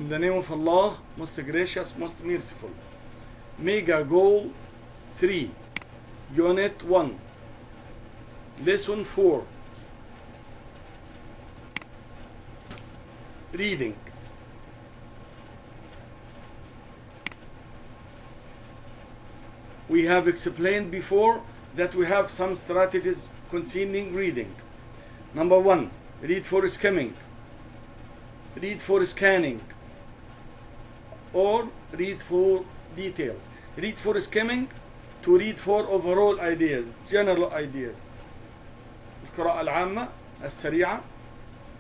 In the name of Allah, most gracious, most merciful. Mega Goal 3, Unit 1, Lesson 4. Reading. We have explained before that we have some strategies concerning reading. Number 1, read for skimming, read for scanning, or read for details. Read for skimming, to read for overall ideas, general ideas. القراءة العامة السريعة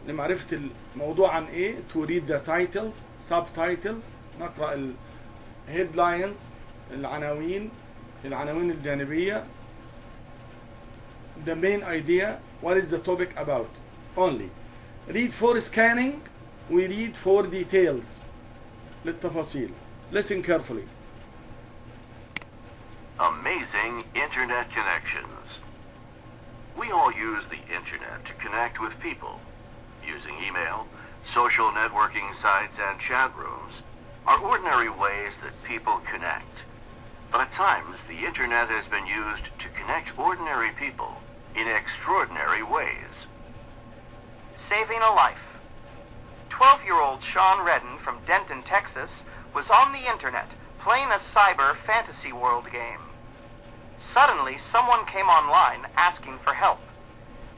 لمعرفة الموضوع عن ايه. To read the titles, subtitles. نقرأ ال headlines, العناوين الجانبية. The main idea, what is the topic about only. Read for scanning, we read for details, للتفاصيل. Listen carefully. Amazing internet connections. We all use the internet to connect with people. Using email, social networking sites, and chat rooms are ordinary ways that people connect. But at times, the internet has been used to connect ordinary people in extraordinary ways. Saving a life. 12-year-old Sean Redden from Denton, Texas, was on the internet playing a cyber fantasy world game. Suddenly, someone came online asking for help.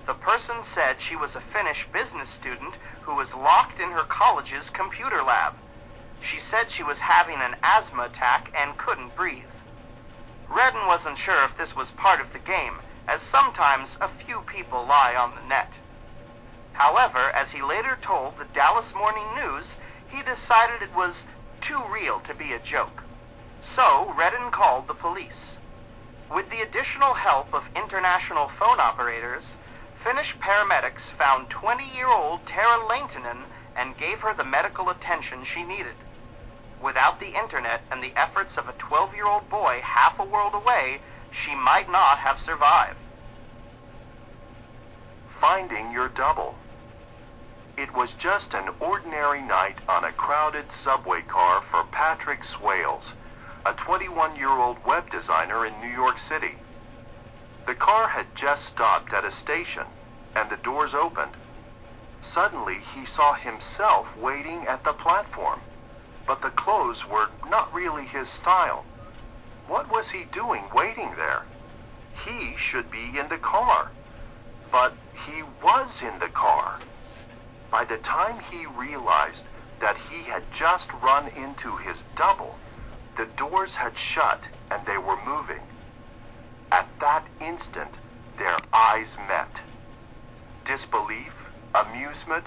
The person said she was a Finnish business student who was locked in her college's computer lab. She said she was having an asthma attack and couldn't breathe. Redden wasn't sure if this was part of the game, as sometimes a few people lie on the net. However, as he later told the Dallas Morning News, he decided it was too real to be a joke. So, Redden called the police. With the additional help of international phone operators, Finnish paramedics found 20-year-old Tara Laintinen and gave her the medical attention she needed. Without the internet and the efforts of a 12-year-old boy half a world away, she might not have survived. Finding your double. It was just an ordinary night on a crowded subway car for Patrick Swales, a 21-year-old web designer in New York City. The car had just stopped at a station, and the doors opened. Suddenly, he saw himself waiting at the platform, but the clothes were not really his style. What was he doing waiting there? He should be in the car. But he was in the car. By the time he realized that he had just run into his double, the doors had shut and they were moving. At that instant, their eyes met. Disbelief, amusement,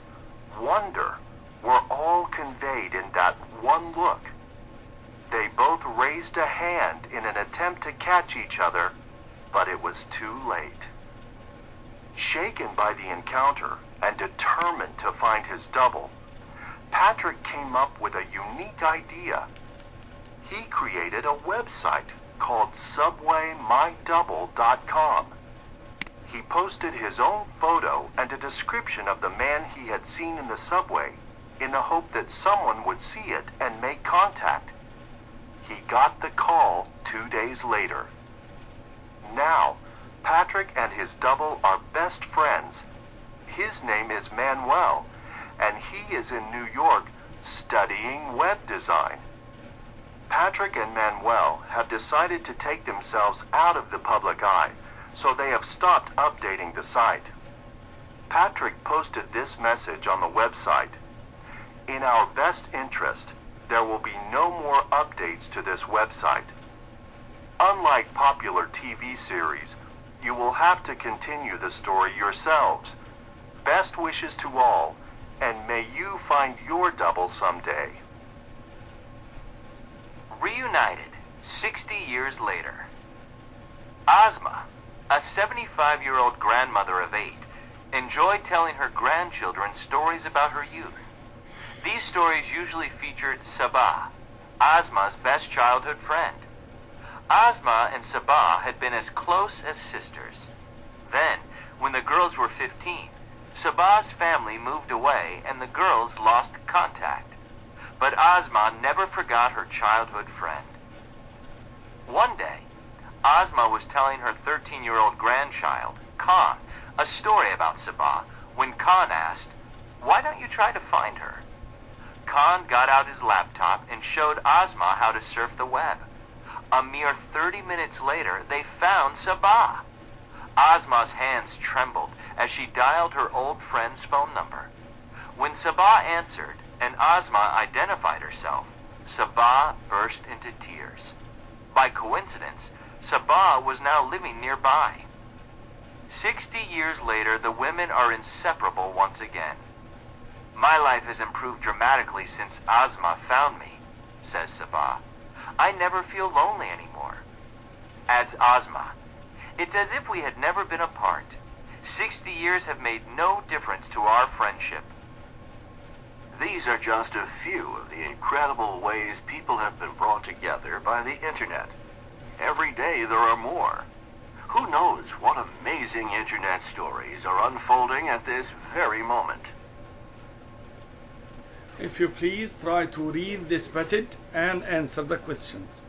wonder were all conveyed in that one look. They both raised a hand in an attempt to catch each other, but it was too late. Shaken by the encounter and determined to find his double, Patrick came up with a unique idea. He created a website called SubwayMyDouble.com. He posted his own photo and a description of the man he had seen in the subway in the hope that someone would see it and make contact. He got the call 2 days later. Now, Patrick and his double are best friends. His name is Manuel, and he is in New York studying web design. Patrick and Manuel have decided to take themselves out of the public eye, so they have stopped updating the site. Patrick posted this message on the website: "In our best interest, there will be no more updates to this website. Unlike popular TV series, you will have to continue the story yourselves. Best wishes to all, and may you find your double someday." Reunited 60 years later. Ozma, a 75-year-old grandmother of 8, enjoyed telling her grandchildren stories about her youth. These stories usually featured Sabah, Ozma's best childhood friend. Ozma and Sabah had been as close as sisters. Then, when the girls were 15, Sabah's family moved away and the girls lost contact. but Ozma never forgot her childhood friend. One day, Ozma was telling her 13-year-old grandchild, Khan, a story about Sabah when Khan asked, "Why don't you try to find her?" Khan got out his laptop and showed Ozma how to surf the web. A mere 30 minutes later, they found Sabah. Ozma's hands trembled as she dialed her old friend's phone number. When Sabah answered and Ozma identified herself, Sabah burst into tears. By coincidence, Sabah was now living nearby. 60 years later, the women are inseparable once again. "My life has improved dramatically since Ozma found me," says Sabah. "I never feel lonely anymore." Adds Ozma, "It's as if we had never been apart. 60 years have made no difference to our friendship." These are just a few of the incredible ways people have been brought together by the internet. Every day there are more. Who knows what amazing internet stories are unfolding at this very moment? If you please try to read this passage and answer the questions.